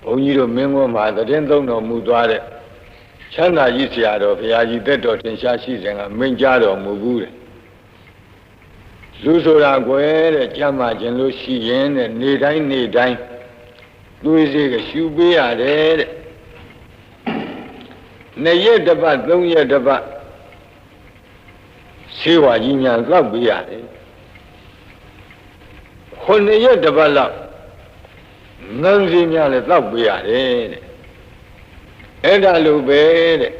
ဘုန်းကြီးတို့မင်းကွန်းမှာသတင်းသုံးတော်မူသွားတဲ့ချမ်းသာကြီးဆရာတော်ဘုရားကြီးတက်တော်ထင်ရှားရှိစဉ်ကမိန့်ကြားတော်မူဘူးတဲ့လူဆိုတာကွယ်တဲ့ကြမ်းမှခြင်းလို့ရှိရင်တဲ့နေတိုင်းသွေးစေးကရှူပေးရတယ်တဲ့2 ရက်တစ်ပတ်3 ရက်တစ်ပတ်ဆေးဝါးကြီးများလောက်ပေးရတယ်9 ရက်တစ်ပတ်လောက်ငန်းစီများလည်းလောက်ပေးရတယ်တဲ့အဲ့ဒါလိုပဲတဲ့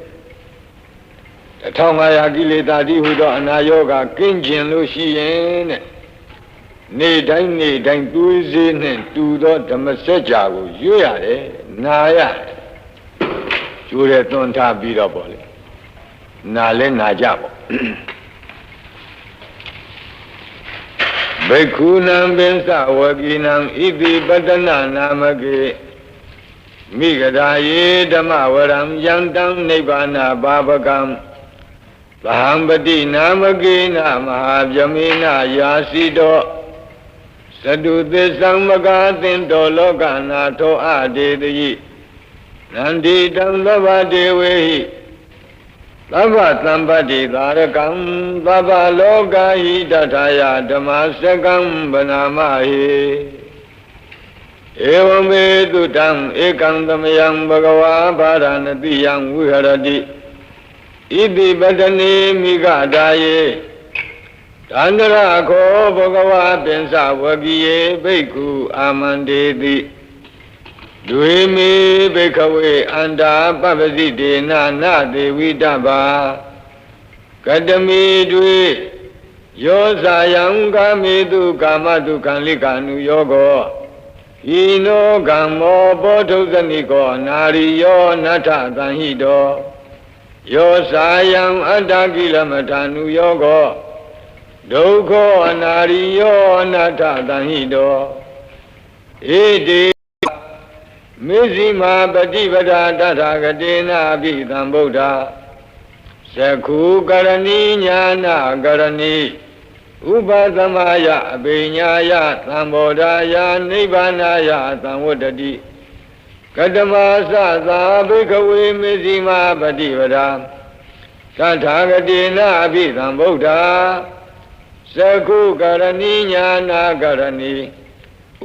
1500ကိလေသာတိဟုသောအနာယောဂကင်းကျင်လို့ရှိရင်တဲ့နေတိုင်းသွေးစေးနဲ့တူသောဓမ္မစကြာကိုရွတ်ရတယ်နာရတယ်ကျိုးတဲ့သွန်ထားပြီးတော့ပေါ့လေနာလဲနာကြပေါ့ဘိက္ခုနံပင်စဝကိနံဣတိပတ္တနာနာမကေမိဂဒာယေဓမ္မဝရံယံတံနိဗ္ဗာနာဘာဝကံဗဟံပတိနာမကေနမဟာဗြဟ္မေနယာစီတောသတုသစ္ဆံမကာသင်တောလောကနာထောအဒေတိနန္ဒီတံသဗ္ဗဒေဝေဟိသဗ္ဗသံပတ္တိသာရကံသဗ္ဗလောကဟိတထာယဓမ္မစကံဗနာမဟိဧဝမေတုတံဧကံသမယံဘဂဝါဘာရဏတိယံဝိဟရတိဣတိပတနေမိဂဒါယေတန္တရခောဘဂဝါပင်စဝကိယေဘိက္ခုအာမန္တေတိဒွေမေဘိခဝေအန္တာပပ္ပစိတေနနာသေဝိတ္တဘာကတမေတွေယောဇာယံကာမေတုကာမတုခံလိကာနုယောကောဣနောကမ္မောဘောဓုဇနိကောနာရိယောနထသံဟိတောယောဇာယံအတ္တကိလမထာနုယောကောဒုက္ခောအနာရိယောအနတ္ထသံဟိတောဣတိမေဇိမာပฏิပဒာတထာဂတေနာပိသံဗုဒ္ဓသခုကရဏီညာနာကရဏီဥပသမယအဘိညာယသံဘောဓာယနိဗ္ဗာနာယသံဝတ္တတိကတမသသာဘိကဝေမေဇိမာပฏิပဒာတထာဂတေနာပိသံဗုဒ္ဓသခုကရဏီညာနာကရဏီ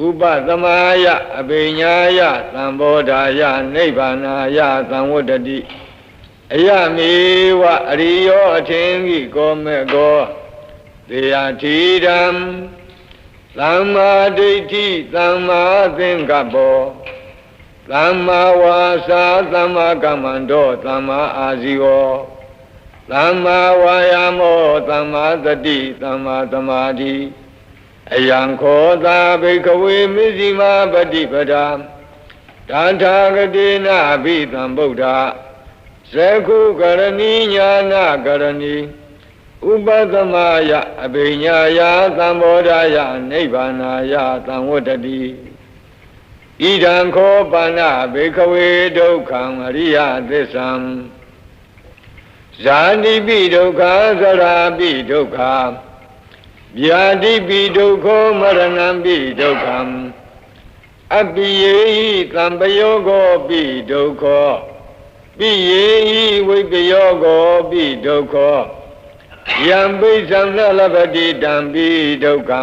ဥပသမယအဘိညာယသံဘောဓာယနိဗ္ဗာနာယသံဝတ္တတိအယမေဝအရိယောအထင်ကြီးကောမေကောသေယတိဓမ္မသမ္မာဒိဋ္ဌိသမ္မာသင်္ကပ္ပောသမ္မာဝါစာသမ္မာကမ္မန္တောသမ္မာအာဇီဝောသမ္မာဝါယာမောသမ္မာသတိသမ္မာသမာဓိအယံခောသာဘိကဝေမစ္စည်းမပฏิပဒာတထာဂတေနဘိသံဗုဒ္ဓသခုကရဏီညာနာကရဏီဥပသမယအဘိညာယသံဘောဓာယနိဗ္ဗာနာယသံဝတ္တတိဣဒံခောပါဏဘိကဝေဒုက္ခံအရိယသစ္ဆံဇာတိပိဒုက္ခသရာပိဒုက္ခဗျာတိပိဒုက္ခမရဏံပိဒုက္ခံအပိယေဟိသံပယောဂောပိဒုက္ခပိယေဟိဝိပယောဂောပိဒုက္ခယံပိသံလလပတိတံပိဒုက္ခံ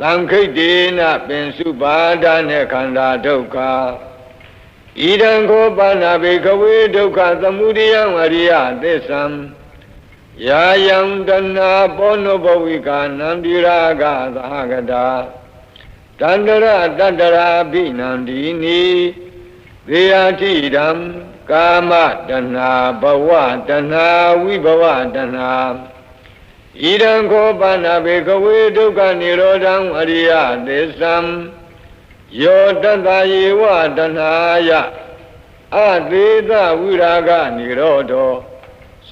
သံခိတ်တေနပင်စုပါဒနဲ့ခန္ဓာဒုက္ခဣဒံခောပါဏဘေကဝေဒုက္ခသမုဒယံအရိယသစ္ဆံယာယံတဏပောနုဘဝိကာနံတိရာဂသဟဂတာတန္တရတတ္တရာဘိနန္ဒီနိသေယတိဓမ္မကာမတဏဘဝတဏဝိဘဝတဏဣဒံခောပါဏဘေကဝေဒုက္ခនិရောဓံအရိယသစ္ဆံယောတတ္တယေဝတဏယအသေသဝိရာဂនិရောဓော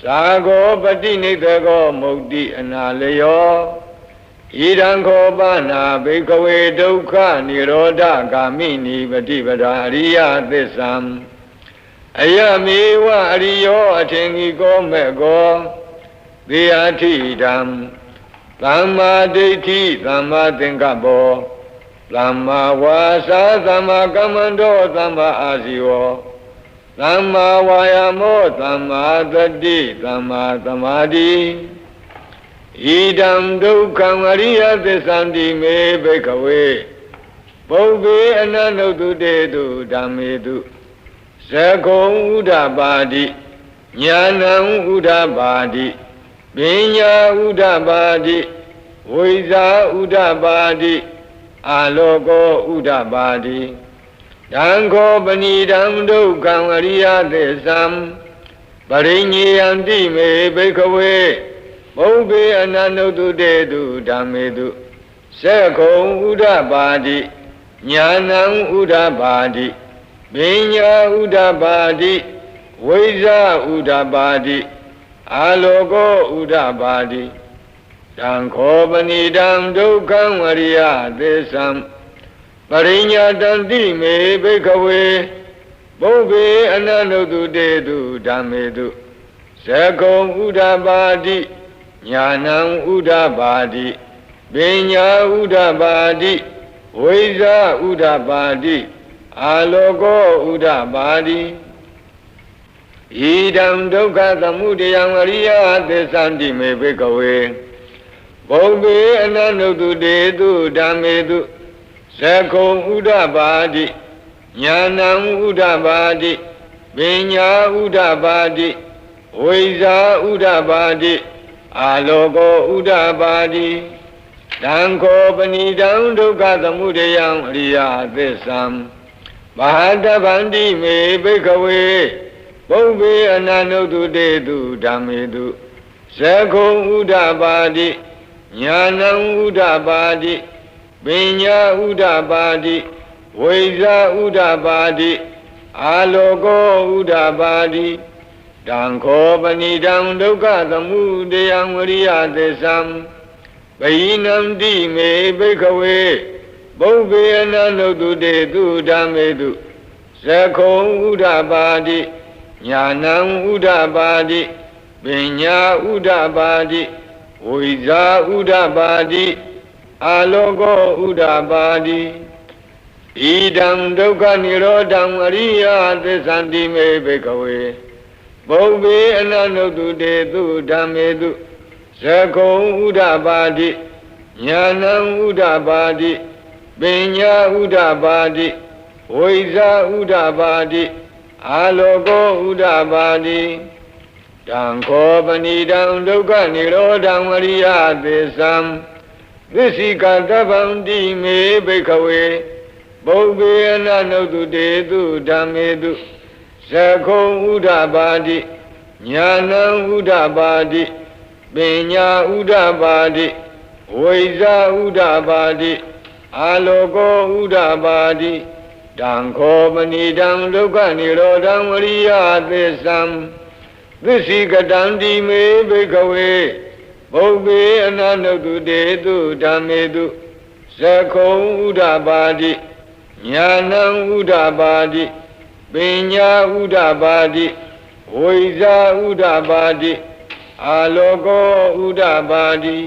သာဂောပတိနိသကောမုတ်တိအနာလယောဣဒံခောပါဏဘိကဝေဒုက္ခនិရောဓဂာမိနိပฏิပဒာအရိယသစ္ဆံအယမေဝအရိယောအထင်ကြီးကောမဲ့ကောသေယထိဓမ္မသမ္မာဒိဋ္ဌိသမ္မာသင်္ကပ္ပော သမ္မာဝါစာသမ္မာကမ္မန္တောသမ္မာအာဇီဝသမ္မာဝါယာမောသမ္မာသတိသမ္မာသမာဓိဣဒံဒုက္ခံအရိယသစ္ဆန္တိမေဘိကဝေပုဗ္ဗေအနန္တုတုတေတုဓမ္မေတုသကုံဥဒ္ဓပါတိညာဏံဥဒ္ဓပါတိပညာဥဒ္ဓပါတိဝိဇာဥဒ္ဓပါတိအာလောကောဥဒ္ဓပါတိတံခောပဏိတံဒုက္ခံအရိယသစ္ဆံပရိညေယံတိမေဘိကဝေပုဗ္ဗေအနန္တုတုတေတုဓမ္မေတုသကုံဥဒ္ဓပါတိညာဏံဥဒ္ဓပါတိပညာဥဒ္ဓပါတိဝိဇာဥဒ္ဓပါတိအာလောကောဥဒ္ဓပါတိတံခောပဏိတံဒုက္ခံဝရိယသစ္ဆံပရိညာတံတိမေဘိကဝေပုဗ္ဗေအနန္တုတုတေတုဓမ္မေတုသကုံဥဒ္ဓပါတိညာဏံဥဒ္ဓပါတိပညာဥဒ္ဓပါတိဝိဇာဥဒ္ဓပါတိအာလောကောဥဒ္ဓပါတိဣဒံဒုက္ခသမုဒယံအရိယသစ္ဆန္တိမေဘိကဝေပုဗ္ဗေအနန္တုတုတေတုဓမ္မေတုသကုံဥဒ္ဓပါတိညာဏံဥဒ္ဓပါတိပညာဥဒ္ဓပါတိဝိဇာဥဒ္ဓပါတိအာလောကောဥဒ္ဓပါတိတံခောပဏိတံဒုက္ခသမုဒယံအရိယသစ္ဆံမဟာတဗန္တိမေဘိကဝေပုဗ္ဗေအနန္တုတုတေတုဓမ္မေတုသကုံဥဒ္ဓပါတိညာဏံဥဒ္ဓပါတိပညာဥဒ္ဓပါတိဝိဇာဥဒ္ဓပါတိအာလောကောဥဒ္ဓပါတိတံခောပဏိတံဒုက္ခသမုဒယံဝရိယသစ္ဆံပယိနံတိမေဘိကဝေပုဗ္ဗေအနန္တုတုတေတုဓမ္မေတုသကုံဥဒ္ဓပါတိညာဏံဥဒ္ဓပါတိပညာဥဒ္ဓပါတိဝိဇာဥဒ္ဓပါတိအာလောကောဥဒ္ဓပါတိဣဒံဒုက္ခនិရောဓံအရိယသစ္ဆန္တိမေဘိကဝေပုဗ္ဗေအနန္တုတုတေတုဓမ္မေတုသကုံဥဒ္ဓပါတိညာဏံဥဒ္ဓပါတိပညာဥဒ္ဓပါတိဝိဇာဥဒ္ဓပါတိအာလောကောဥဒ္ဓပါတိတံခောပဏိတံဒုက္ခនិရောဓံအရိယသစ္ဆံသစ္စိကတဗ္ဗံတိမေဘိကဝေပုဗ္ဗေအနန္တုတုတေတုဓမ္မေတုသကုံဥဒ္ဓပါတိညာဏံဥဒ္ဓပါတိပညာဥဒ္ဓပါတိဝိဇာဥဒ္ဓပါတိအာလောကောဥဒ္ဓပါတိတံခောပဏိတံဒုက္ခនិရောဓံဝရိယသစ္ဆံသစ္စိကတံတိမေဘိကဝေပုဗ္ဗေအနန္တုတုတေတုဓမ္မေတုသကုံဥဒ္ဓပါတိညာဏံဥဒ္ဓပါတိပညာဥဒ္ဓပါတိဝိဇာဥဒ္ဓပါတိအာလောကောဥဒ္ဓပါတိ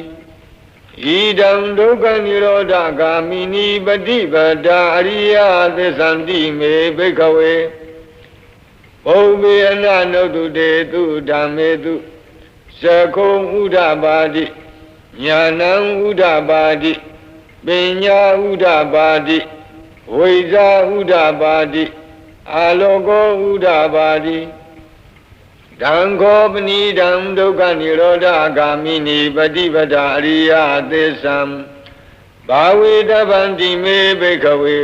ဣဒံဒုက္ခនិရောဓဂာမိနိပฏิပဒါအရိယသစ္ဆန္တိမေဘိကဝေပုဗ္ဗေအနန္တုတုတေတုဓမ္မေတုသကုံဥဒ္ဓပါတိညာဏံဥဒ္ဓပါတိပညာဥဒ္ဓပါတိဝိဇာဥဒ္ဓပါတိအာလောကောဥဒ္ဓပါတိတံခောပဏိတံဒုက္ခនិရောဓဂာမိနိပฏิပဒါအရိယသစ္ဆံဘာဝေတဗန္တိမေဘိကဝေ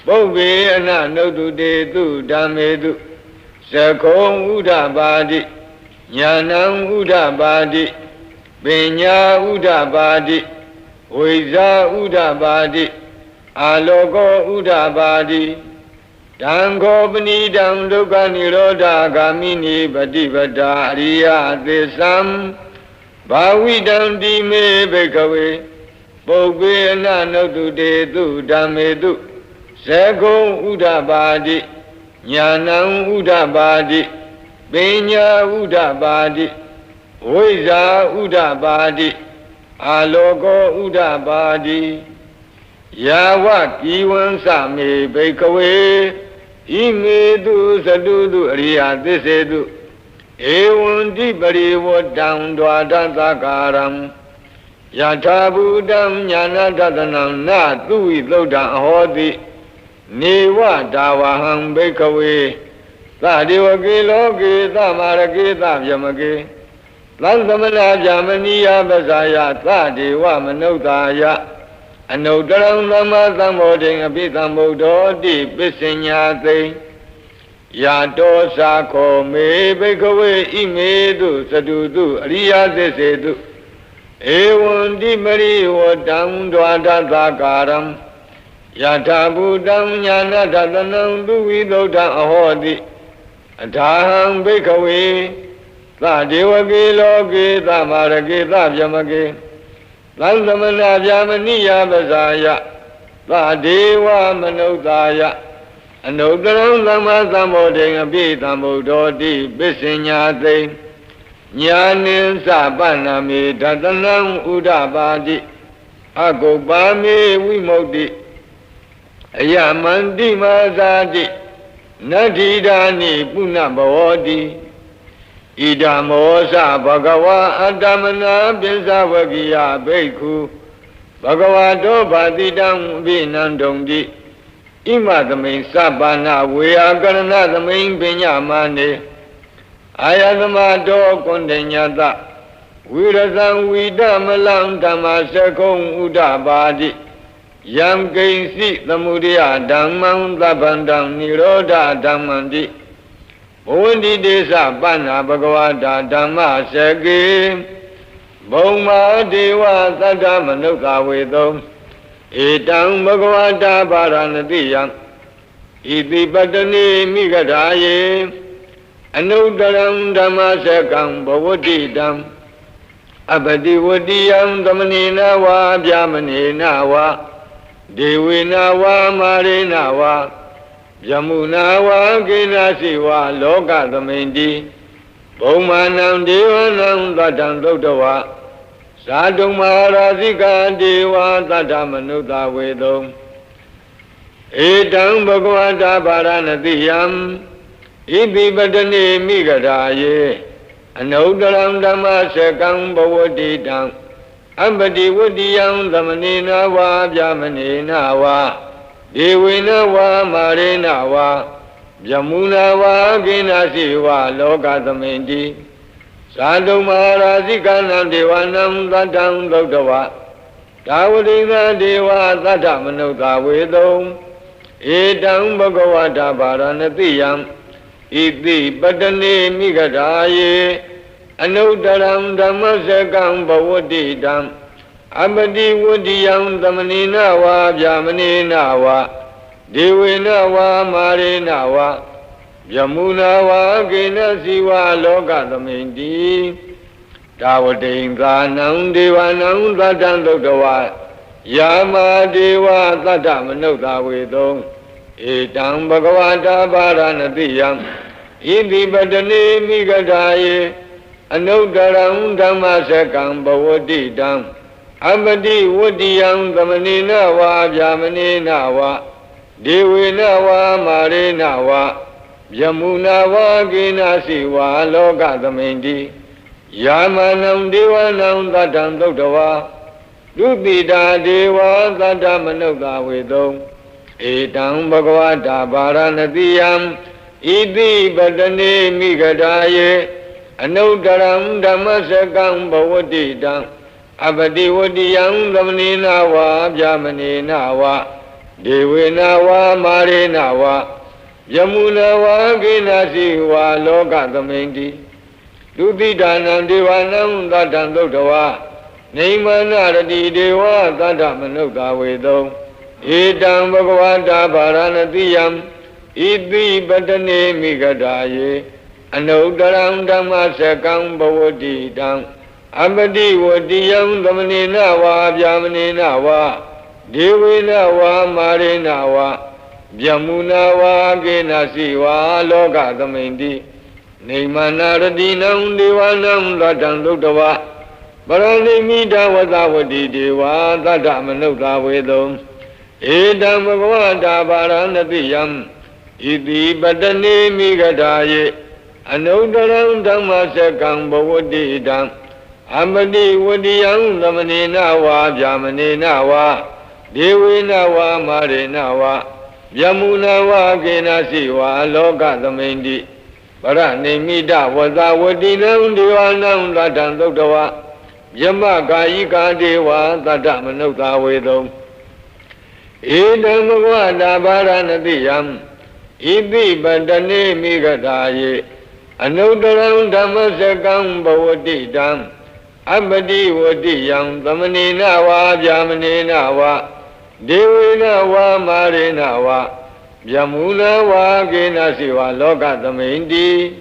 ပုဗ္ဗေအနန္တုတုတေတုဓမ္မေတုသကုံဥဒ္ဓပါတိညာဏံဥဒ္ဓပါတိပညာဥဒ္ဓပါတိဝိဇာဥဒ္ဓပါတိအာလောကောဥဒ္ဓပါတိတံခောပဏိတံဒုက္ခនិရောဓဂာမိနိပฏิပဒါအရိယသစ္ဆံဘာဝိတံတိမေဘိကဝေပုဗ္ဗေအနန္တုတုတေတုဓမ္မေတုသကုံဥဒ္ဓပါတိညာဏံဥဒ္ဓပါတိပညာဥဒ္ဓပါတိဝိဇာဥဒ္ဓပါတိအာလောကောဥဒ္ဓပါတိဣ Yava Kiwan Sami Bakeaway Imedu Sadudu Ria Desedu Ewan Dibari Wadam Dwadantakaram Yatabudam Yanadadanam Na Tui Loda Hodi Newa Dawaham Bakeaway Tadiwaki Loki Tamaraki Tavyamaki Lansamana Jamaniya Basaya Tadiwa Manotaya Anodaram Lama Samoding Abitambodo Di Bisinyate Yato Sako Me Bakeaway Imedu Sadudu Riya Desedu Ewan Di Mari Wadam Dwadantakaram Yatabudam Yanadadanam Duvi Loda Ahodi Adaham Bakeaway Tadiwaki Loki Tamaraki Tavyamaki Lansamana Jamaniya Basaya Tadiwa Manotaya Anodaram Lama Samoding Abitambodo Di Bisinyate Nyanin Sapanami Dadanam Udabadi Agopami Wimodi Ayamandi Mazadi Nadidani Punabawadi Idamosa Bhagava Adamana Binsavagiya Bhikkhu Bhagavato Bhadidam Vinandongdi Imadamain Sabana Vyakaranathamain Pinyamane Ayadamato Kondenyata Virasam Vidamalam Dhammasakong Udabadi Yam Kaisi Tamudya Dhammam Tapandam Nirodha Dhammandi Bhundi Desa Panna Bhagavata Dhamma Saki Bhoma Deva Tata Manuka Vedam Etang Bhagavata Paranatiyam Iti Patani Mikadaye Anudaram Dhamma Sakam Bhavadidam Abadi Vadiyam Dhamanina Va Bhyamanina Va Devina Va Marina Va Yamuna wa Kinasi wa Loka Dhamindi Bhumanam Devanam Tatam Dodawa Sadhu Maharasika Deva Tatamanuta Vedam Etang Bhagavata Paranatiyam Iti Patani Mikadaye Anudaram Dhamma Sakam Bhavadidam Abadi Vadiyam Dhamanina Va Bhyamanina Va Devina Va Marina Va Yamuna Va Kinasi Va Loka Dhamindi Sadhu Maharasika Nam Devanam Tatam Dodawa Tavadina Deva Tatamanuta Vedam Etang Bhagavata Paranatiyam Iti Patani Mikadaye Anudaram Dhammasakam Bhavadidam Abadi Vadiyam Dhamanina Va Bhyamanina Va Devina Va Marina Va Yamuna Va Kinasi Va Loka Dhamindi Tavadinganam Devanam Tatam Dodawa Yama Deva Tatamanuta Vedam Etang Bhagavata Paranatiyam Iti Patani Mikadaye Anudaram Dhammasakam Bhavadidam Abadi Vadiyam Dhamanina Va Bhyamanina Va Devina Va Marina Va Yamuna Va Kinasi Va Loka Dhamindi Yamanam Devanam Tatam Dodawa Dupita Deva Tatamanuta Vedam Etang Bhagavata Paranatiyam Iti Patani Mikadaye Anudaram Dhammasakam Bhavadidam Abadi Vadiyam Dhamanina Va Bhyamanina Va Devina Va Marina Va Yamuna Va Kinasi Va Loka Dhamindi Dutidanam Devanam Tatam Dodawa Neimana Rati Deva Tatamanuta Vedam Etang Bhagavata Paranatiyam Iti Patani Mikadaye Anudaram Dhammasakam Bhavadidam Abadi Vadiyam Dhamanina Va Bhyamanina Va Devina Va Marina Va Yamuna Va Kinasi Va Loka Dhamindi Neimana Radinam Devanam Tatam Dodawa Paranimita Vatavati Deva Tatamanuta Vedam Edam Bhagavata Varanatiyam Iti Patani Migadaye Anudaram Dhammasakam Bhavadidam Amadi Vadiyam Dhamanina Va Vyamanina Va Devina Va Marina Va Vyamuna Va Kenasi Va Loka Dhamindi Paranimida Vada Vadinam Divanam Radhan Dukdava Yama Kayika Deva Tata Manukta Vedam Edam Bhagavata Varanatiyam Iti Patani Migadaye Anudaram Dhammasakam Bhavadidam Abadi Vadiyam Dhamanina Va Vyamanina Va Devina Va Marina Va Vyamuna Va Kenasi Va Loka Dhamindi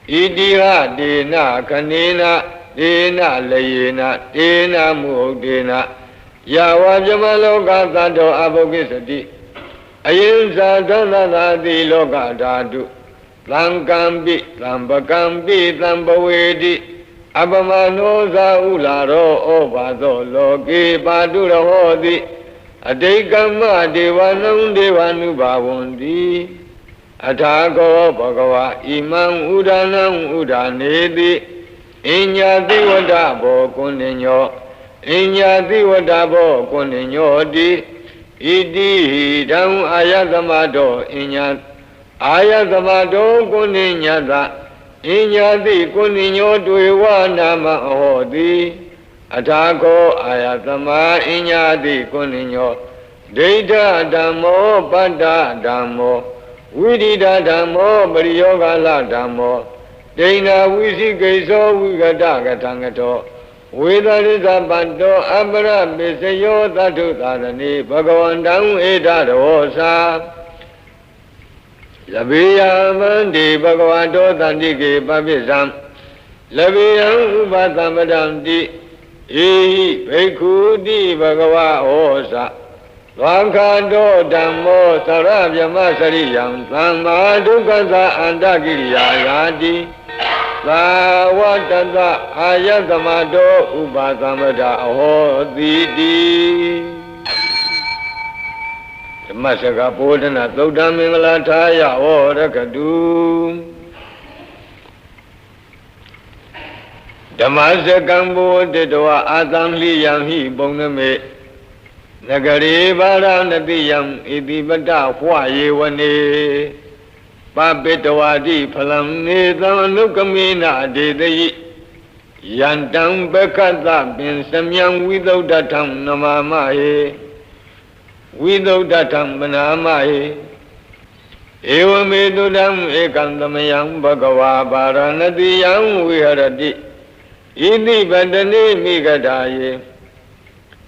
Idiha Dena Kanena Dena Layena Dena Muhdena Yava Vyamaloka Tato Abhokisati Ayinsa Dhanadati Loka Dhatu Thankampi Thampakampi Thampavedi Abhamano Saularo Obhato Loke Padurahoti Adekama Devanam Devanubhavanti Athako Bhagava Imam Udanam Udaneti Inyati Vadabo Kuninyo Inyati Vadabo Kuninyo Di Iti Hidam Ayatamato Inyat Ayatamato Kuninyata Inyati Kuninyo Dwewa Nama Hoti Athako Ayatama Inyati Kuninyo Deita Dhammo Pada Dhammo Vidita Dhammo Pariyogala Dhammo Dena Visikeso Vigata Gatangato Vedarisa Panto Abra Bisayo Tatu Tadani Bhagavandam Eda Rosa Labiya Mandi Bhagavato Tandike Papisam Labiyam Upatampadam Di Ehi Bhekkhudi Bhagava Osa Vakhanto Dhammo Sarabhyama Sariyam Thamma Dukkasa Andakiriya Yati Savatata Ayatamato Upatampada Ahotiti Masaka Podana Thuddha Mingala Thaya Orakadu Dhammasakam Bodhidva Atamli Yamhi Bonname Nagari Varanatiyam Iti Pata Hwayevane Papitavadi Phalam Netam Anukamena Dedayi Yantam Bekata Bin Samyam Vidaudatam Namamahe Vidaudatam Manamahe Evame Dudam Ekandamayam Bhagava Varanatiyam Viharati Iti Patani Migadaye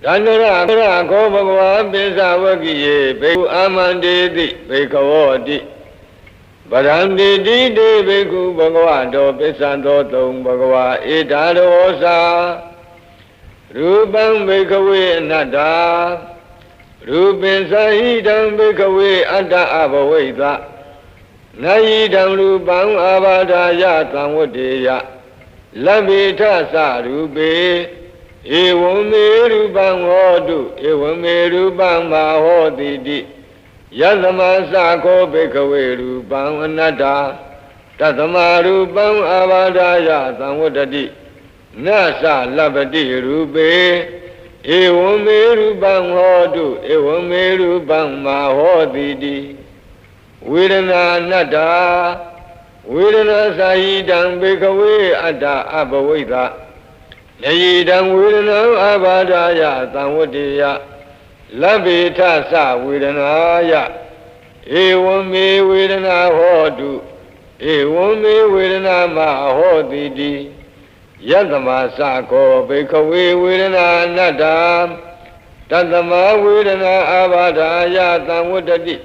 Dandara Ko Bhagava Pisavakiye Bhekhu Amandeti Bhekhavoti Bharamdeti De Bhekhu Bhagavato Pisanto Tum Bhagava Etarosa Rupam Bhekhawe Anatta Rupin Sahidam Bhekhawe Atta Abhavaita Nayidam Rupam Abhadaya Samvadeya Labita Sarupe Evame Rupam Hodu Evame Rupam Mahoditi Yadama Sako Bhekhawe Rupam Anatta Tatama Rupam Abhadaya Samvadati Nasa Labati Rupe Evame Rupam Hodu Evame Rupam Mahoditi Vedana Anatta Vedana Sahidam Bhekhawe Atta Abhavaita Nayidam Vedana Abhadaya Samvadeya Labita Sa Vedanaya Evame Vedana Hodu Evame Vedana Mahoditi Yadama Sako Bhekhawe Vedana Anatta Tatama Vedana Abhadaya Samvadati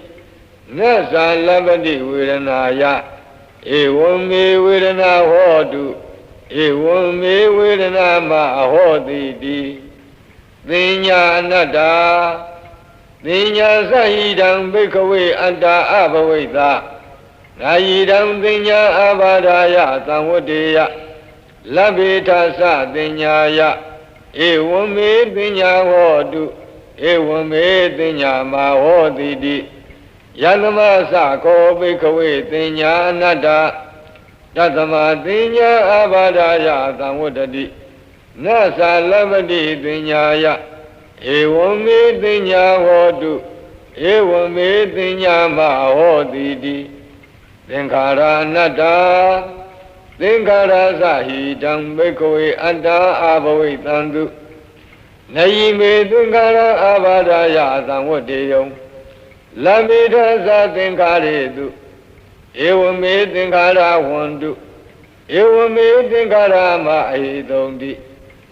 Nasa Labati Vedanaya Evame Vedana Hodu Evame Vedana Mahoditi Dinya Anatta Dinya Sahidam Bhekhawe Atta Abhavaita Nayidam Dinya Abhadaya Samvadeya Labita Sa Dinyaya Evame Dinya Hodu Ewame Tinya Mahodidi Yanama Sako Bikawe Tinya Nada Tatama Tinya Abadaya Tamudadi Nasa Lavadi Tinya Ewame Tinya Hodu Ewame Tinya Mahodidi Tinkara Nada Tinkara Sahidam Bikawe Anda Abawi Tandu Naime Tinkara Abadaya Tamudiyom Lamida Sa Tinkaredu Ewame Tinkara Wandu Ewame Tinkara Mahidondi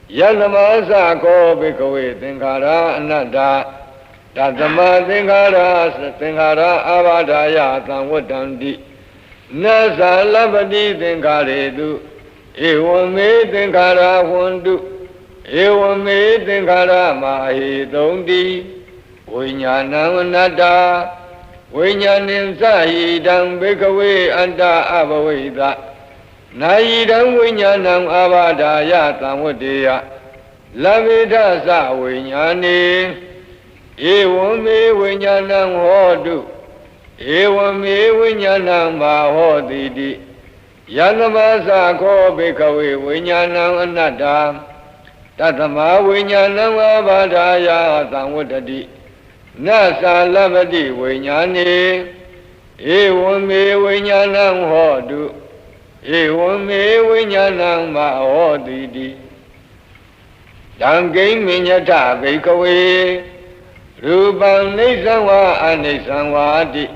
Yanamasa Ko Bikawe Tinkara Ananda Tatama Tinkara Abadaya Tamudandi Nasa Labadi Tinkaredu Ewame Tinkara Wandu Ewame Tinkara Mahidondi Vinyanam Nada Vinyanim Sahidam Bikawe Anta Abaveda Naidam Vinyanam Abadaya Tamudeya Lamida Sa Vinyani Ewame Vinyanam Hodu Ewame Vinyanam Mahodidi Yanamasa Ko Bikawe Vinyanam Nada Tatama Vinyanam Abadaya Tamudadi Nasa Lavadi Vinyani Ewame Vinyanam Hodu Ewame Vinyanam Mahodidi Dangay Minyata Bikawe Rupam Nisanwa Anisanwadi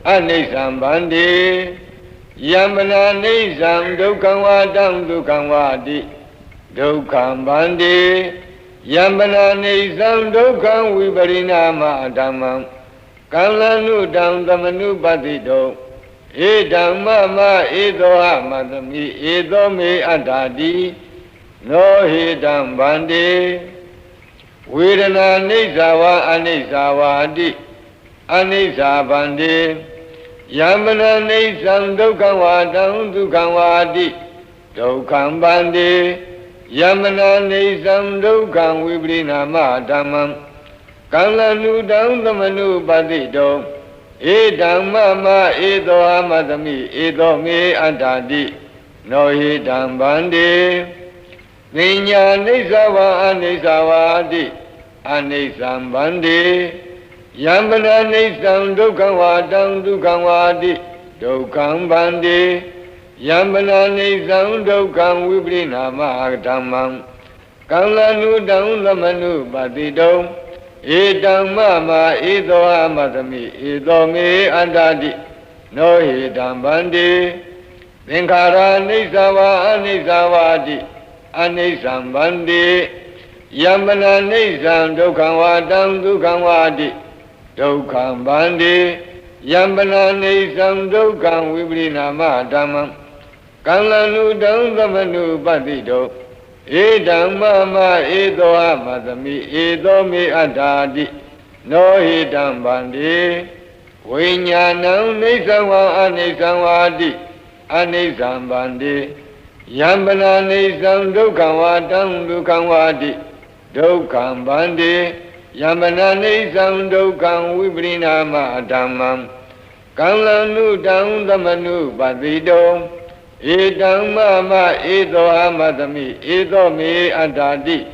Anisambandi Yamana Nisam Dukhanwadam Dukhanwadi Dukhambandi Yambana Nisam Dukham Viparinama Dhammam Kalanu Dham Dhamanu Patido Edam Mama Edoha Madami Edome Adadi No Hidam Bandi Vedana Nisawa Anisawadi Anisabandi Yambana Nisam Dukhanwadam Dukhanwadi Dukhambandi Yamana Nisam Dukham Viparinama Dhammam Kalanu Dham Dhamanu Patido Edam Mama Edoha Madami Edome Adadi No Hidam Bandi Vinya Nisawa Anisawadi Anisambandi Yambana Nisam Dukhanwadam Dukhanwadi Dukhambandi Yambana Nisam Dukham Viparinama Dhammam Kalanu Dham Dhamanu Patido Edam Mama Edoha Madami Edome Adadi No Hidam Bandi Tinkara Nisawa Anisawadi Anisambandi Yambana Nisam Dukhanwadam Dukhanwadi Dukhambandi Yambana Nisam Dukham Viparinama Dhammam Kalanu Dham Dhamanu Patido Edam Mama Edoha Madami Edome Adadi No Hidam Bandi Vinyanam Nisawa Anisanwadi Anisambandi Yambana Nisam Dukhanwadam Dukhanwadi Dukhambandi Yambana Nisam Dukham Viparinama Dhammam Kalanu Dham Dhamanu Patido Edam Mama Edoha Madami Edome Adadi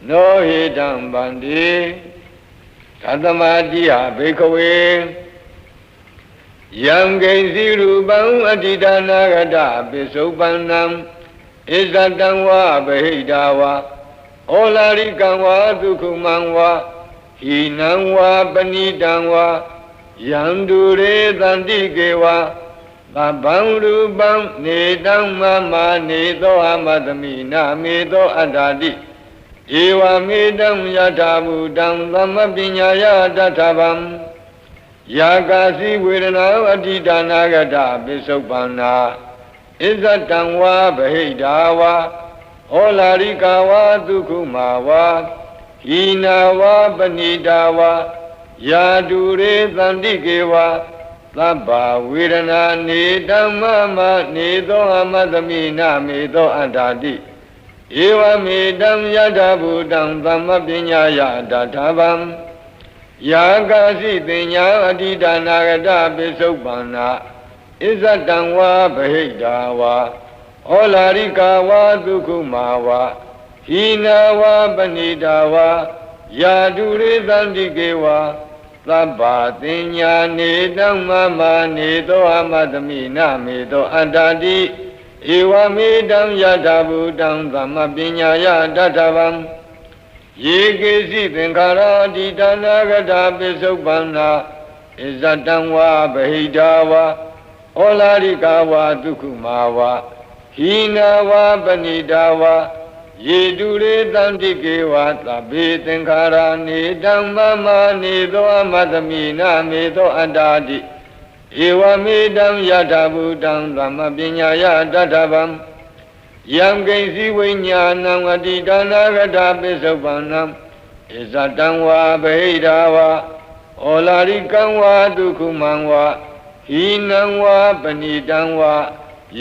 No Hidam Bandi Tatamadiya Bikawe Yam Gaisi Rupam Adidana Gada Bisopanam Isatamwa Bahidawa Olarikamwa Dukhumanwa Hinamwa Panidamwa Yandure Dandikewa Babam Rupam Nedam Mama Nedoha Madami Namedo Adadi Ewa Medam Yatabudam Dhammapinyaya Databam Yakasi Vedana Adidana Gada Bisopana Isatamwa Bahidawa Olarikawa Dukhumawa Hinawa Panidawa Yadure Dandikewa Labba Vedana Nedam Mama Nedoha Madami Namedo Adadi ဧဝမေတံယထာဘူတံသမ္မပညာယတထာဗံယာကာစီပညာအတိဒါနာဂတပိစုပ္ပန္နာဣဇတံဝါဗဟိတာဝါဩလာရိကာဝါဒုက္ခမာဝါဟိနာဝါပဏိတာဝါယာတုရေသန္တိကေဝါသဗ္ဗသင်ညာနေတံမမနေသောအမတမိနမေသောအတ္တတိဧဝမေတံယထာဘူတံသမ္မပညာယတထဗံယေကေစီသင်္ခါရတိဒါနာဂတပိစုပ္ပန္နာဣဇတံဝါဗဟိတာဝါဩလာရိကာဝါဒုက္ခမာဝါဟိနာဝါပဏိတာဝါယေတုရေတန္တိကေဝါသဗ္ဗေသင်္ခါရနေတံမမနေသောအမတမိနမေသောအတ္တတိဧဝမေတံယထာဘူတံသမ္မပညာယတထဗံယံကိဉ္စီဝိညာဏံအတိဒါနာဂတပိစုပ္ပန္နံဣဇတံဝါဗဟိတာဝါဩလာရိကံဝါဒုက္ခမံဝါဟိနံဝါပဏိတံဝါ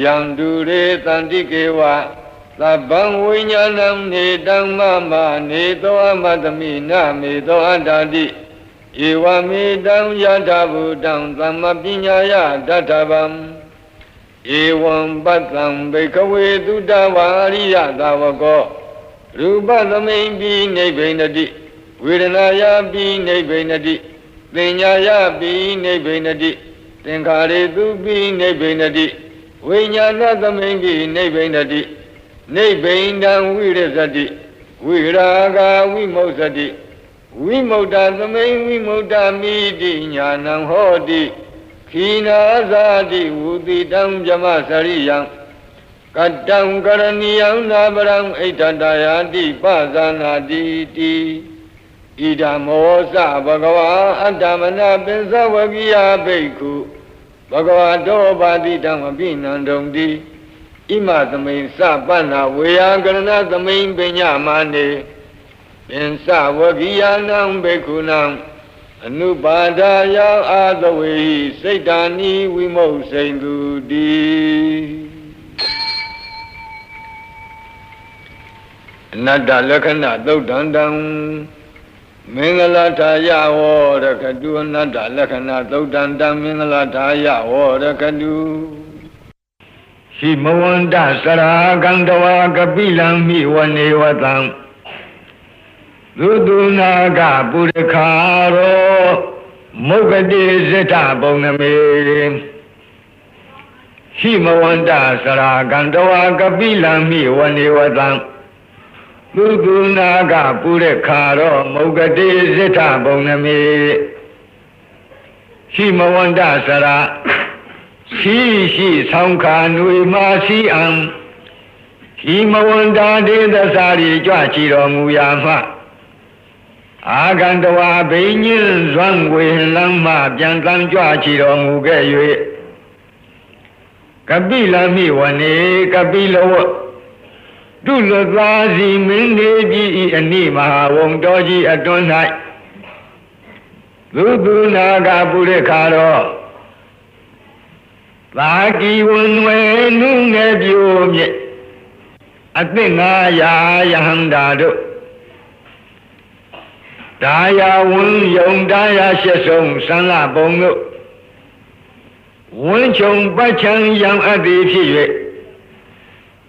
ယံတုရေတန္တိကေဝါသဗ္ဗံဝိညာဏံနေတံမမနေသောအမတမိနမေသောအတ္တတိဧဝမေတံယထာဘူတံသမ္မပညာယတထဗံဧဝံပတ္တံဘိကဝေတုတဝါရိယသာဝကောရူပသမိန်ပိနိဗ္ဗိနတိဝေဒနာယပိနိဗ္ဗိနတိသင်ညာယပိနိဗ္ဗိနတိသင်္ခါရေတုပိနိဗ္ဗိနတိဝိညာဏသမိန်ပိနိဗ္ဗိနတိနိဗ္ဗိန္ဒံဝိရဇတိဝိရာဂဝိမု ဿတိဝိမု tta သမိန်ဝိမု tta မိတိညာဏံဟောတိခိနာဇာတိဝုတိတံဗြဟ္မစရိယံကတံကရဏီယံနာပရံဣဋ္ဌတယာတိပဇာနာတိတိဣဒံမောစဘဂဝါအတ္တမနပိစဝကိယဘိက္ခုဘဂဝါတောပါတိတံအပိနန္တုံတိဣမသမိန်စပန္နာဝေယကရဏသမိန်ပညာမာနေပင်စဝကိယနံဘိက္ခုနံအနုပါဒာယအာသဝေဟိစိတ်တာနိဝိမုတ်စိန်သူတိအနတ္တလက္ခဏာသုတ်တန္တံမင်္ဂလာထာယဝရကတုအနတ္တလက္ခဏာသုတ်တန္တံမင်္ဂလာထာယဝရကတုဟိမဝန္တစရာကံတဝါကပိလံမိဝနေဝတံသုတုနာကပုရခာရောမုဂတိဇိထဘုံနမေဟိမဝန္တစရာကံတဝါကပိလံမိဝနေဝတံသုတုနာကပုရခာရောမုဂတိဇိထဘုံနမေဟိမဝန္တစရာရှိဆောင်းခါနွေမာစီအံဟိမဝန္တာဒေသစာရီကြွချီတော်မူရာမှအာဂန္တဝါဘိညင်းဇွမ်းဝေလမ်းမှပြန်တမ်းကြွချီတော်မူခဲ့၍ကပိလမိဝနေကပိလဝဒုလသာစီမင်းနေပြီအနိမဟာဝံတော်ကြီးအတွန်း၌သုတုနာကပုရိခါတော်သာကီဝန်ဝဲနုငယ်ပြိုမြင့်အသင့်900ယဟန္တာတို့ဒါယာဝန်ယုံဒါယာရှစ်ဆုံးသံလပုံတို့ဝင်းချုံပတ်ချံယံအပ်သည်ဖြစ်၍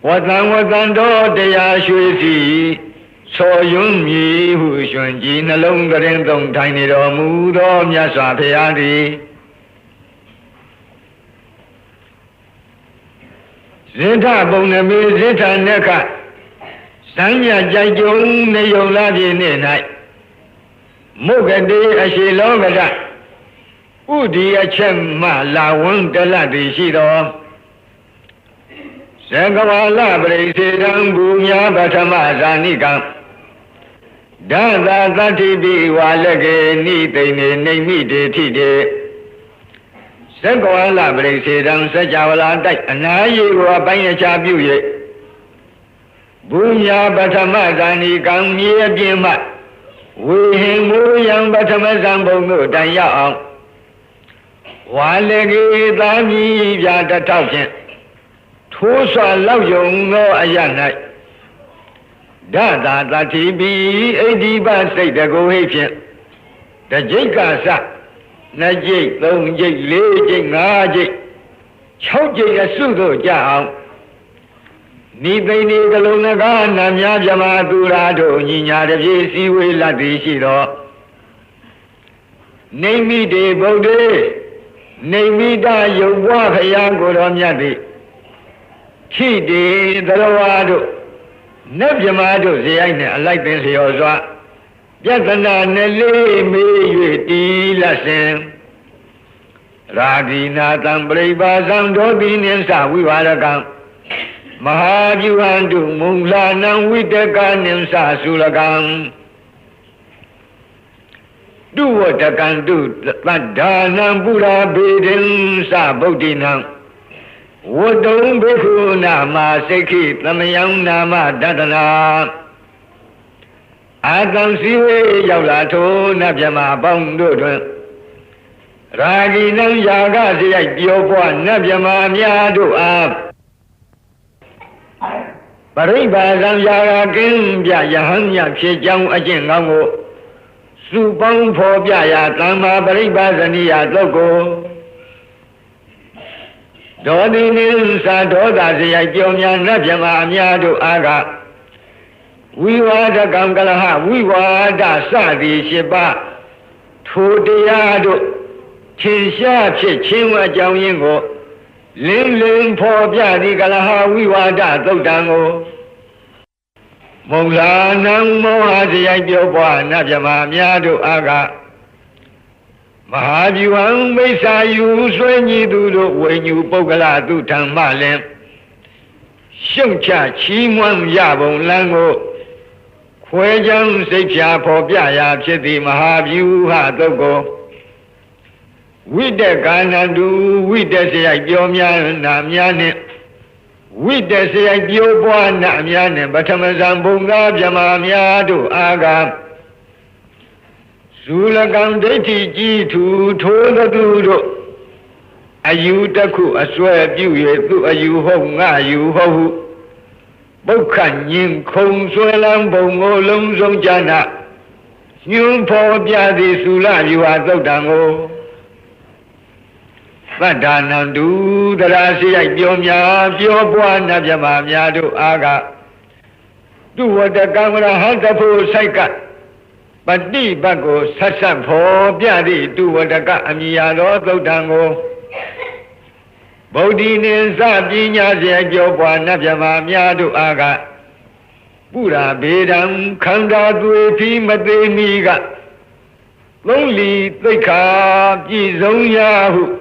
ဝတံတော်တရားရွှေစီဆောယွန်းမြည်ဟုရှင်ကြီးနှလုံးကရင်သုံးထိုင်နေတော်မူသောမြတ်စွာဘုရားသည်ဇိထဘုံနမေဇိထနက္ခစံညကြိုက်ကြုံနေယုံလာခြင်းနှင့်၌မုဂတိအရှိလောကတဥဒီအချက်မှလာဝန်းတလတ်သည်ရှိတော်သံဃဝါလပရိစေတံဘူညာပထမဇာနိကံဒသသတ္တိပိဝါလကေနိသိနေနေမိတေထိတေသံဃဝါလပရိစေတံစัจ java လာတိုက်အနာယေကိုအပိုင်းအခြားပြု၍ဘူညာပထမဇာနိကံမြေအပြင်မှဝေဟင်မူယံပထမဇံဘုံတို့တိုင်ရအောင်ဝါလကေသာမီပြတထောက်ဖြင့်ထိုးစွာလောက်ယုံသောအရ၌ Dada Tatibi, Ediba say the Gohation, the Jikasa, Najik, Long Jik, Lejik, Najik, Chojik, a Sudo Jao. Nibe Nigaluna, Namya Jamadurado, Nina, the Jesi will la Dishiro. Name me de Bode, name me da Yowa Yango Ramyadi. Chi de the Rovado. Nebjamado, the I like this Yosa. Yatana Nele me Lassen Radina Tambreba Zandobin and Sa, we are a gun. Mahajuandu Munglan with the gun and Sa Sulagan. Do what I can do, but Dana Buddha Bidin Sa Bodina. What don't be who Nama Seki, Lamayang Nama Dadana. I can see Yalato Nabjama Bondo Ragi Nam Yaga, the Yopo, Nabjama Yadu up. Pariba Zam Yaga Kim Yahanya Chijang Ajingango. Supang for Yaya Tama Pariba Zania Logo. Dodin Sadoda, the Yonya Nabjama Yadu Aga. We were the Gangalaha, we were the Sadi Shiba, Tudiado, Chinsha, Chima Jango, Lim Lim Pobia, Galaha, we were the Dodango. Mola Nam Mohazi, Yoba, Najama, Yadu Aga. Mahajuan Mesa, you when you do when you Bogala do Tamalem. Shuncha, Chimwan Yabon Lango. Wejam Secha Popia Chiti Mahavu Hadogo. With the Ganadu, with the Sayomia Namiane, with the Sayoboa Namiane, Batamazambunga Jamamiadu Aga Sulagam Deti to Tola Dudo Ayutaku, I swear you, you home, you ho. Bokan Yin Kong Suelam Bongo Lung Song Jana Yun Po Biadi Sula, you are Dodango. Madanandu, the Rasi, Yomya, Yobuana Jamamya do Aga. Do what the Gamma Hantapo Saika. But the Bago Sasam Po Biadi, do what the Gamia Dodango. Bodin Sabinya Yobuana Jamamya do Aga. Buddha Bedam Kanda Dueti Mademiga. Lonely Tika Jizong Yahu.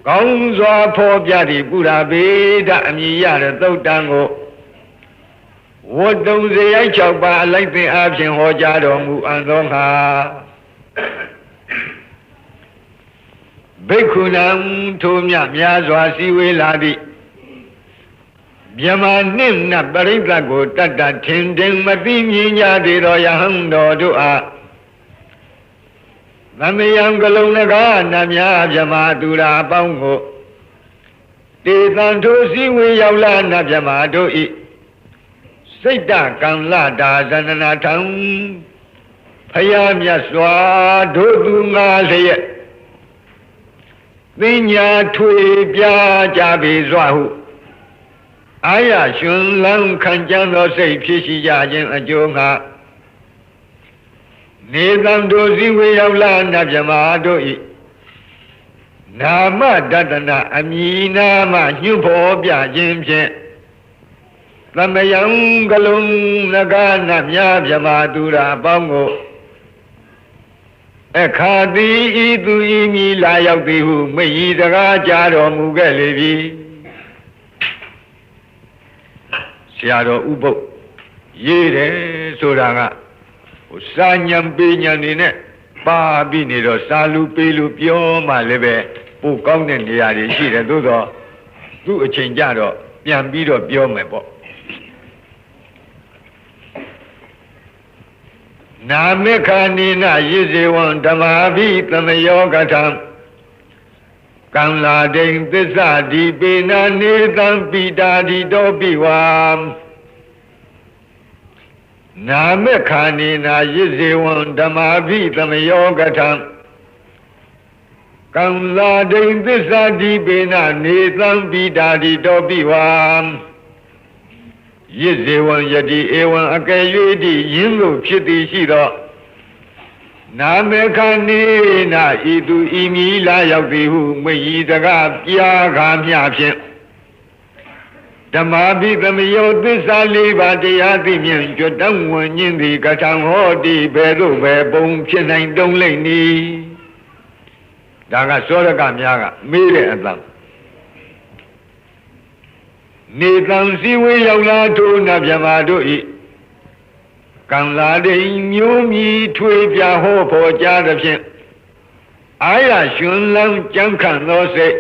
Gongzwa Po Biadi Buddha Beda Amiyada Dodango. What don't they chaba like the option Hojado Mu Andonga? Bekunam Tumya Miazwa Siwe Ladi Yamanim Nabarikago Tata Tinding Matinya de Royahando Dua Namayam Galonaga Namya Jamadura Bongo Desanto Siwe Yaula Najamado I Sita Kanlada Zananatam Payam Yaswa Dodunga Sayet Vinya Tui Bia Jabi Zwahu Aya Shun Lang Kanjano say Pishi Yajin Ajonga Nizam Dozi Wayavla Najamado I Nama Dadana Amina Ma Yupo Bia Jimje Lamayang Galung Naga Namya Jamadura Bongo Ekadi Idu Imi Layabihu, May the Rajaro Mugalevi Siaro Ubo Yere Suranga Usanyam Binyan in it, Babinido Salu Pilu Pio Malebe, Pukong and the Adi Shira Dudo, do a changeado, Yambido Pio Mebo. Namekanina Yiziwan Damavi Tamayogatam Kamla Ding Pisadi Bina Nidam Pidadi Dobiwam နာမေခာနေနာယိဇေဝံဓမ္မာဘိသမယောကထံကံလာဒိသစ္စာတိပေနနေသံပိတာတိတောပိဝံယိဇေဝံယတိဧဝံအကယ်၍တိယင်းသို့ဖြစ်သည်ရှိသောနာမေခာနေနာဤသူဤမီလာရောက်သည်ဟုမယီတကပြာခါမျှဖြင့်ဓမ္မာဘိသမယောသစ္စာလေးပါးတရားသိမြင်ကြွတံဝင်ခြင်းသည်ကထံဟောတိဘယ်သို့ပဲပုံဖြစ်နိုင်တုံးလိမ့်နီဒါကစောရကများကမေးတဲ့အတန်နေတံစည်းဝေးရောက်လာထိုးနတ်မြမာတို့ဤကံလာတဲ့မျိုးမြည်ထွေပြဟောဖို့ကြားသဖြင့်အာရရှင်လန်းကြံခံသောစိတ်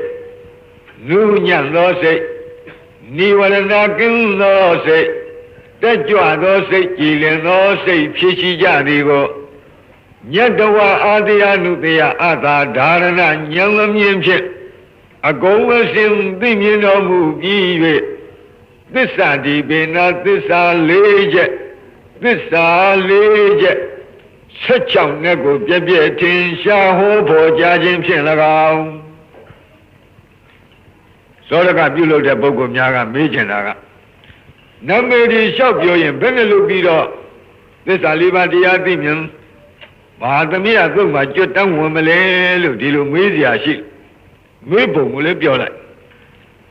နုညံ့သောစိတ်နိဝရဏကင်းသောစိတ်တက်ကြွသောစိတ်ကြည်လင်သောစိတ်ဖြစ်ရှိကြသည်ကိုညတဝအာတယနုတယအသာဓာရဏဉာဏ်မြင်ဖြင့်အကုန်အစင်သိမြင်တော်မူပြီး၍သစ္စာဒီပေနာသစ္စာ၄ချက်သစ္စာ၄ချက်16နဲ့ကိုပြည့်ပြည့်ထင်ရှားဟောပေါ်ကြခြင်းဖြင့်၎င်းသောရကပြုလုပ်တဲ့ပုဂ္ဂိုလ်များကမေးချင်တာကနမေဒီလျှောက်ပြောရင်ဘယ်နဲ့လုပ်ပြီးတော့သစ္စာ၄ပါးတရားသိမြင်မဟာသမီးကသုတ်မှာကြွတန်းဝင်မလဲလို့ဒီလိုမေးစရာရှိမေးပုံကိုလည်းပြောလိုက်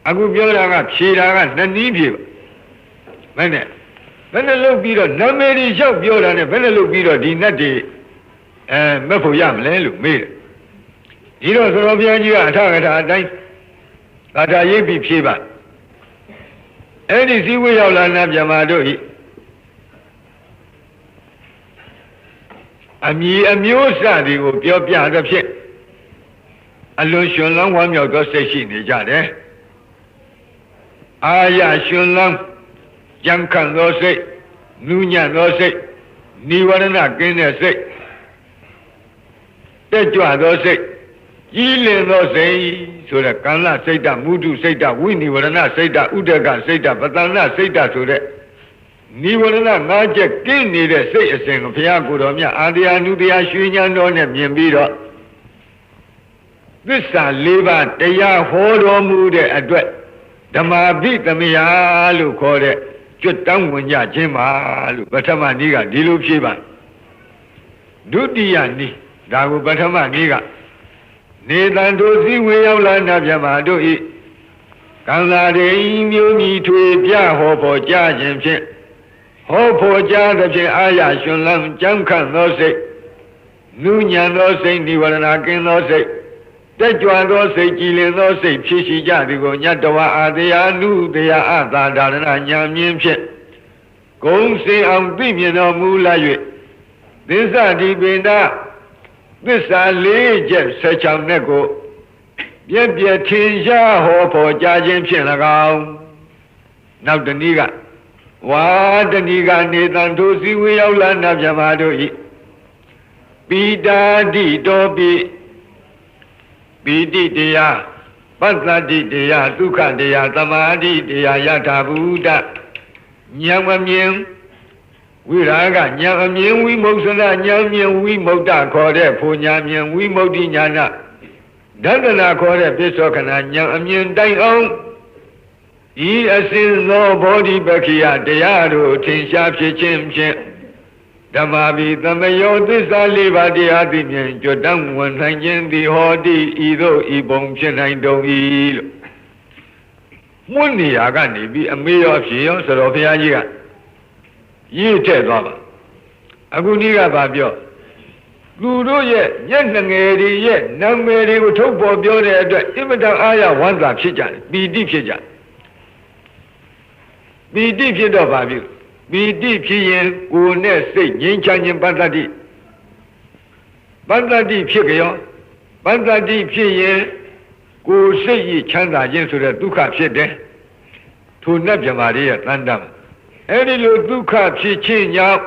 အခုပြောတာကဖြေတာကနှစ်နည်းဖြေပါဘယ်နဲ့လုပ်ပြီးတော့နမေဒီလျှောက်ပြောတာနဲ့ဘယ်နဲ့လုပ်ပြီးတော့ဒီနတ်တွေမက်ဖို့ရမလဲလို့မေးတယ်ဒီတော့သရောဘုရားကြီးကအထကထာအတိုင်းသာသာရိပ်ပြီးဖြေပါအဲ့ဒီစည်းဝေးရောက်လာနတ်မြမာတို့ဤအမည်အမျိုးစသည်ကိုပြောပြသဖြင့်အလွန်ရှင်လန်းဝမ်းမြောက်သောစိတ်ရှိနေကြတယ်အာရရှင်လန်းကြံခံသောစိတ်နူးညံ့သောစိတ်နိဝရဏကင်းတဲ့စိတ်တက်ကြွသောစိတ်ကြီးလင်သောစိတ်ဆိုတဲ့ကံလစိတ်တမုဒုစိတ်တဝိနိဝရဏစိတ်တဥဒကစိတ်တပတန္နစိတ်တဆိုတဲ့နိဝရဏ၅ချက်ကင်းနေတဲ့စိတ်အစဉ်ကိုဘုရားကိုယ်တော်မြတ်အာတရားနုတရားရွှေဉာဏ်တော်နဲ့မြင်ပြီးတော့သစ္စာ၄ပါးတရားဟောတော်မူတဲ့အတွက်ဓမ္မာဘိသမယလို့ခေါ်တဲ့ကျွတ်တောင်းဝင်ကြခြင်းပါလို့ပထမနည်းကဒီလိုဖြေပါဒုတိယနည်းဒါကိုပထမနည်းကနေတန်တို့စည်းဝေးရောက်လာနတ်မြမာတို့ဤကံလာတွေမျိုးမြည်ထွေပြဟောဖို့ကြားခြင်းဖြင့်ဟောဖို့ကြားသဖြင့်အာရရှင်လန်းကြံခန့်သောစိတ်နုညံသောစိတ်နိဝရဏကင်းသောစိတ်တက်ကြွသောစိတ်ကြည်လင်သောစိတ်ဖြစ်ရှိကြသည်ကိုညတဝအာတရားနုတရားအသာဒါရဏဉာဏ်မြင်ဖြင့်ဂုံစေအောင်သိမြင်တော်မူလာ၍သစ္စာဒီပေနာသစ္စာ၄ချက်16နဲ့ကိုပြည့်ပြည့်ထင်ရှားဟောဖို့ကြားခြင်းဖြင့်၎င်းနောက်တနည်းကဝါတဏီကနေတန်ထိုစည်းဝေးရောက်လာနတ်မြမာတို့ဤပိတာတိတောပိပိတိတရားပတ္တတိတရားဒုက္ခတရားသမာဓိတရားယထာဘူတဉာဏ်မမြင်ဝိရာဂဉာဏ်အမြင်ဝိမုတ်စရဉာဏ်မြင်ဝိမုတ်တခေါ်တဲ့ဖူဉာဏ်မြင်ဝိမုတ်တိဉာဏဒန္တနာခေါ်တဲ့ပစ္စောခဏဉာဏ်အမြင်တိုင်အောင်ဤအစဉ်သောဘောဓိပက္ခိယတရားတို့ထင်ရှားဖြစ်ခြင်းဖြင့်ဓမ္မာဘိသမယောသစ္စာ၄ပါးတရားသိမြင်ကြွတန်းဝင်နိုင်ခြင်းသည်ဟောတိဤသို့ဤပုံဖြစ်နိုင်တုံ၏လို့မွန်းနေရာကနေပြီးအမေရောဖြေရောဆိုတော့ဘုရားကြီးကရေးထည့်သွားပါအခုနည်းကဘာပြောသူတို့ရဲ့ညက်ငယ်တွေရဲ့နာမည်တွေကိုထုတ်ပေါ်ပြောတဲ့အတွက်အင်မတန်အားရဝမ်းသာဖြစ်ကြတယ်ပီတိဖြစ်ကြတယ်ပီတိဖြစ်တော့ဘာဖြစ်ပီတိဖြစ်ရင်ကိုယ်နဲ့စိတ်ငြိမ်းချမ်းခြင်းပတ္တတိဖြစ်ကြောပတ္တတိဖြစ်ရင်ကိုယ်စိတ်ရချမ်းသာခြင်းဆိုတဲ့ဒုက္ခဖြစ်တယ်ထိုနတ်မြမာတွေရဲ့တန်တမ်းအဲ့ဒီလိုဒုက္ခဖြစ်ခြင်းကြောင့်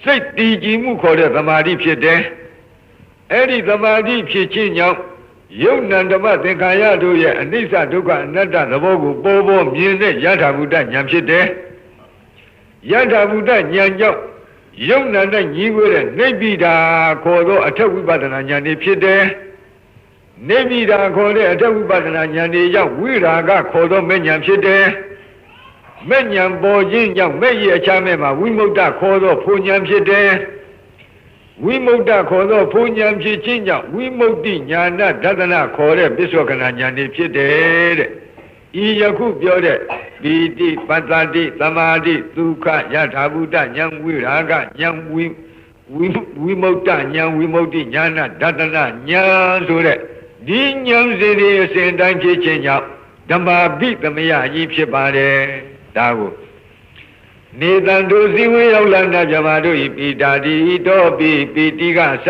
စိတ်တည်ကြည်မှုခေါ်တဲ့သမာဓိဖြစ်တယ်အဲ့ဒီသမာဓိဖြစ်ခြင်းကြောင့်ယုတ်နံဓမ္မသင်္ခါရတို့ရဲ့အနိစ္စဒုက္ခအနတ္တသဘောကိုပေါ်ပေါ်မြင်တဲ့ယထာဘုဒ္ဓဉာဏ်ဖြစ်တယ်ယထာဘုဒ္ဓဉာဏ်ကြောင့် ယုံနာနဲ့ညီကိုတဲ့နိဗ္ဗိဒာခေါ်သောအထက်ဝိပဿနာဉာဏ်တွေဖြစ်တယ်နိဗ္ဗိဒာခေါ်တဲ့အထက်ဝိပဿနာဉာဏ်တွေကြောင့်ဝိရာဂခေါ်သောမဲ့ဉာဏ်ဖြစ်တယ်မဲ့ဉာဏ်ပေါ်ခြင်းကြောင့်မဲ့ရဲ့အခြားမဲ့မှာဝိမု ക്ത ခေါ်သောဖူဉာဏ်ဖြစ်တယ်ဝိမု ക്ത ခေါ်သောဖူဉာဏ်ဖြစ်ခြင်းကြောင့်ဝိမု ക്തി ဉာဏဒသနာခေါ်တဲ့ပစ္စောကနာဉာဏ်တွေဖြစ်တယ်တဲ့ဤယခုပြောတဲ့ပီတိပတ္တတိသမာဓိဒုက္ခယထာဘုဒ္ဓဉာဏ်ဝိရာဂဉာဏ်ဝိမု ക്ത ဉာဏ်ဝိမု ക്തി ဉာဏဒသနာဉာဏ်ဆိုတဲ့ဒီဉာဏ်စဉ်တွေအစဉ်တိုင်းဖြစ်ခြင်းကြောင့်ဓမ္မာပိသမယကြီးဖြစ်ပါတယ်ဒါကိုနေတံတို့ဇီဝေရောက်လာတဲ့ဗြဟ္မာတို့ဤပိတာတိတောပိပိတိကသ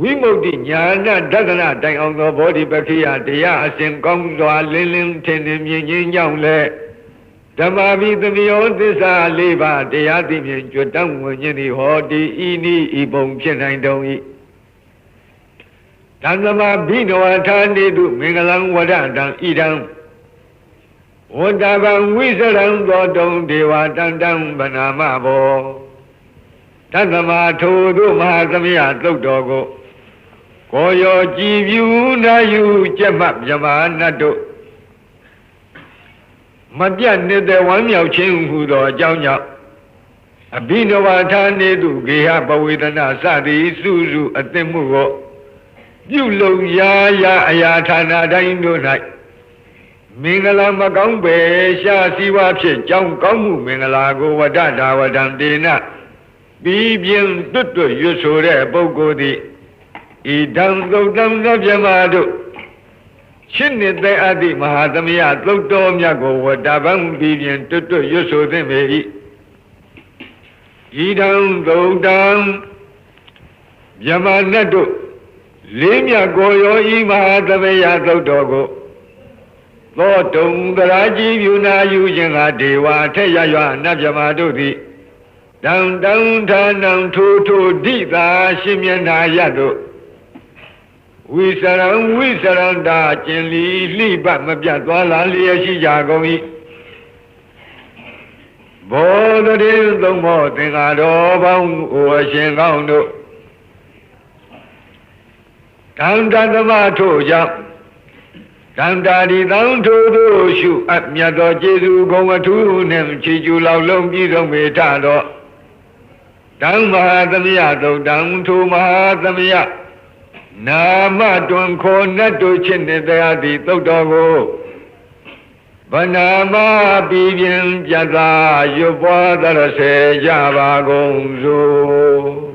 ဝိမု ക്തി ဉာဏဒသနာတိုင်အောင်သောဘောဓိပက္ခိယတရားအစဉ်ကောင်းစွာလင်းလင်းထင်ထင်မြင်ခြင်းကြောင့်လေဓမ္မာပိသမယောသစ္စာ၄ပါးတရားသိမြင်ကြွတန်းဝင်ခြင်းသည်ဟောတိဤနိဤပုံဖြစ်နိုင်တုံ၏ဓမ္မာဘိနဝထာနေတုမင်္ဂလံဝဒတံဣဒံဝတ္တဗံဝိစရံသောတုံဒေဝတန္တံဗနာမဘောတသမထိုတို့မဟာသမယသုတ်တော်ကိုကိုရောကြည်ပြူနာယူကျက်မှမြမနတ်တို့မပြတ်နေတဲ့ဝမ်းမြောက်ခြင်းဟူသောအကြောင်းကြောင့်အဘိနဝထာနေတုဂေဟပဝေဒနာစသည်စုစုအသင့်မှုကိုပြုလုပ်ရာရာအရာဌာနတိုင်းတို့၌မင်္ဂလာမကောင်းပဲရှားစီဝါဖြစ်ကြောင်းကောင်းမှုမင်္ဂလာကိုဝဒတာဝဒံတေနပြီးပြင်းတွတ်တွတ်ရွတ်ဆိုတဲ့ပုဂ္ဂိုလ်သည်ဤတံသုတ်တံသဗ္ဗမတို့ရှင်းနေတဲ့အာတိမဟာသမယသုတ်တော်မြတ်ကိုဝဒဗံပြီးပြင်းတွတ်တွတ်ရွတ်ဆိုသင့်ပေ၏ဤတံသုတ်တံဗြဟ္မာနတ်တို့လေးမြတ်ကိုရောဤမဟာသမယသုတ်တော်ကိုသောတုံသရာကြီးပြုနာယူခြင်းကဒေဝထက်ရရွာနတ်ဗြဟ္မာတို့သည်တံတံဌာနံထိုထိုဒိသာရှင်မျက်နာရတို့ဝိစရံဝိစရံတာကျင်လီလှိပတ်မပြတ်သွားလာလျက်ရှိကြကုန်၏ဘောဓတိသုံးမောသင်္ဃာတော်ပေါင်းအိုအရှင်ကောင်းတို့တံတသမထို့ကြောင့်တံတာဒီတံထိုတို့ရှုအပ်မြတ်သောကျေးဇူးဂုဏ်အထူးနှင့်ချီးကျူးလောက်လုံးပြည့်စုံပေထသောတံမဟာသမယသုတ်တံထိုမဟာသမယနာမတွင်ခေါ်နတ်တို့ချစ်နေတရားသည်သုတ်တော်ကိုဗနာမပြီးပြင်းပြတ်သာရွတ်ပွားသရစေကြပါကုန်စို့